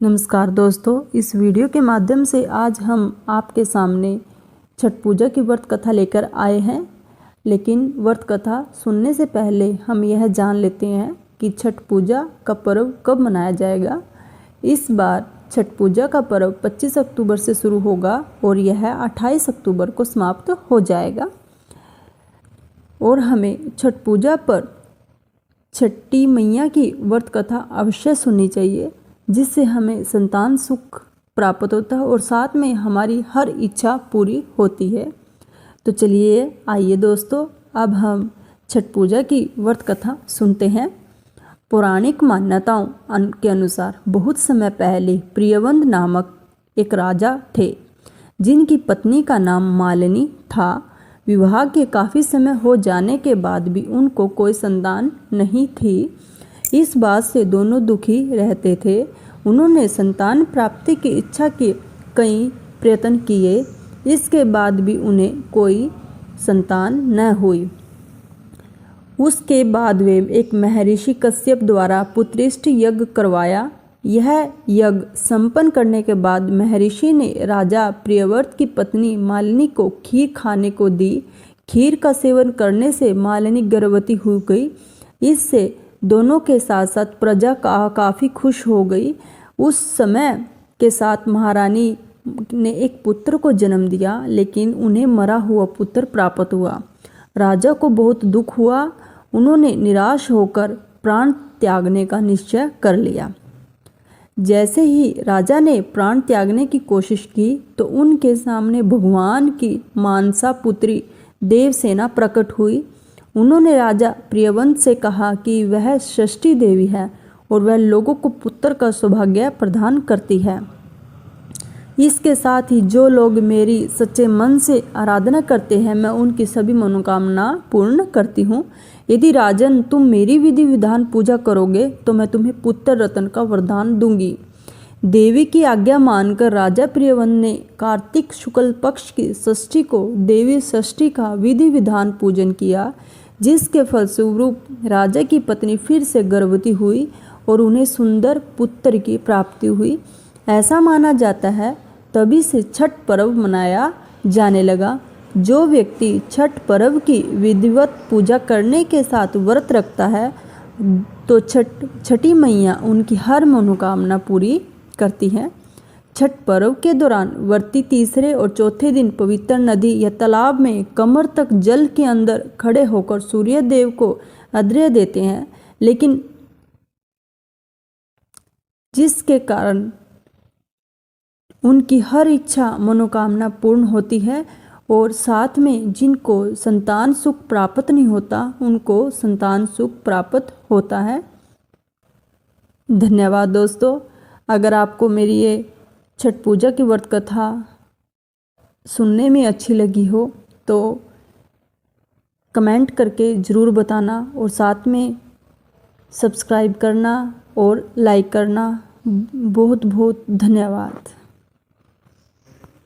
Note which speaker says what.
Speaker 1: नमस्कार दोस्तों, इस वीडियो के माध्यम से आज हम आपके सामने छठ पूजा की व्रत कथा लेकर आए हैं। लेकिन व्रत कथा सुनने से पहले हम यह जान लेते हैं कि छठ पूजा का पर्व कब मनाया जाएगा। इस बार छठ पूजा का पर्व 25 अक्टूबर से शुरू होगा और यह 28 अक्टूबर को समाप्त हो जाएगा। और हमें छठ पूजा पर छठी मैया की व्रत कथा अवश्य सुननी चाहिए, जिससे हमें संतान सुख प्राप्त होता है और साथ में हमारी हर इच्छा पूरी होती है। तो चलिए आइए दोस्तों, अब हम छठ पूजा की व्रत कथा सुनते हैं। पौराणिक मान्यताओं के अनुसार बहुत समय पहले प्रियवंत नामक एक राजा थे, जिनकी पत्नी का नाम मालिनी था। विवाह के काफ़ी समय हो जाने के बाद भी उनको कोई संतान नहीं थी। इस बात से दोनों दुखी रहते थे। उन्होंने संतान प्राप्ति की इच्छा के कई प्रयत्न किए, इसके बाद भी उन्हें कोई संतान न हुई। उसके बाद वे एक महर्षि कश्यप द्वारा पुत्रेष्ट यज्ञ करवाया। यह यज्ञ संपन्न करने के बाद महर्षि ने राजा प्रियव्रत की पत्नी मालिनी को खीर खाने को दी। खीर का सेवन करने से मालिनी गर्भवती हो गई। इससे दोनों के साथ साथ प्रजा काफ़ी खुश हो गई। उस समय के साथ महारानी ने एक पुत्र को जन्म दिया, लेकिन उन्हें मरा हुआ पुत्र प्राप्त हुआ। राजा को बहुत दुख हुआ। उन्होंने निराश होकर प्राण त्यागने का निश्चय कर लिया। जैसे ही राजा ने प्राण त्यागने की कोशिश की तो उनके सामने भगवान की मानसा पुत्री देवसेना प्रकट हुई। उन्होंने राजा प्रियवंत से कहा कि वह षष्ठी देवी है और वह लोगों को पुत्र का सौभाग्य प्रदान करती है। इसके साथ ही जो लोग मेरी सच्चे मन से आराधना करते हैं, मैं उनकी सभी मनोकामना पूर्ण करती हूँ। यदि राजन तुम मेरी विधि विधान पूजा करोगे तो मैं तुम्हें पुत्र रत्न का वरदान दूंगी। देवी की आज्ञा मानकर राजा प्रियवंत ने कार्तिक शुक्ल पक्ष की षष्ठी को देवी षष्ठी का विधि विधान पूजन किया, जिसके फलस्वरूप राजा की पत्नी फिर से गर्भवती हुई और उन्हें सुंदर पुत्र की प्राप्ति हुई। ऐसा माना जाता है तभी से छठ पर्व मनाया जाने लगा। जो व्यक्ति छठ पर्व की विधिवत पूजा करने के साथ व्रत रखता है तो छठी मैया उनकी हर मनोकामना पूरी करती है। छठ पर्व के दौरान व्रती तीसरे और चौथे दिन पवित्र नदी या तालाब में कमर तक जल के अंदर खड़े होकर सूर्य देव को अर्घ्य देते हैं, लेकिन जिसके कारण उनकी हर इच्छा मनोकामना पूर्ण होती है और साथ में जिनको संतान सुख प्राप्त नहीं होता उनको संतान सुख प्राप्त होता है। धन्यवाद दोस्तों। अगर आपको मेरी ये छठ पूजा की व्रत कथा सुनने में अच्छी लगी हो तो कमेंट करके ज़रूर बताना और साथ में सब्सक्राइब करना और लाइक करना। बहुत बहुत धन्यवाद।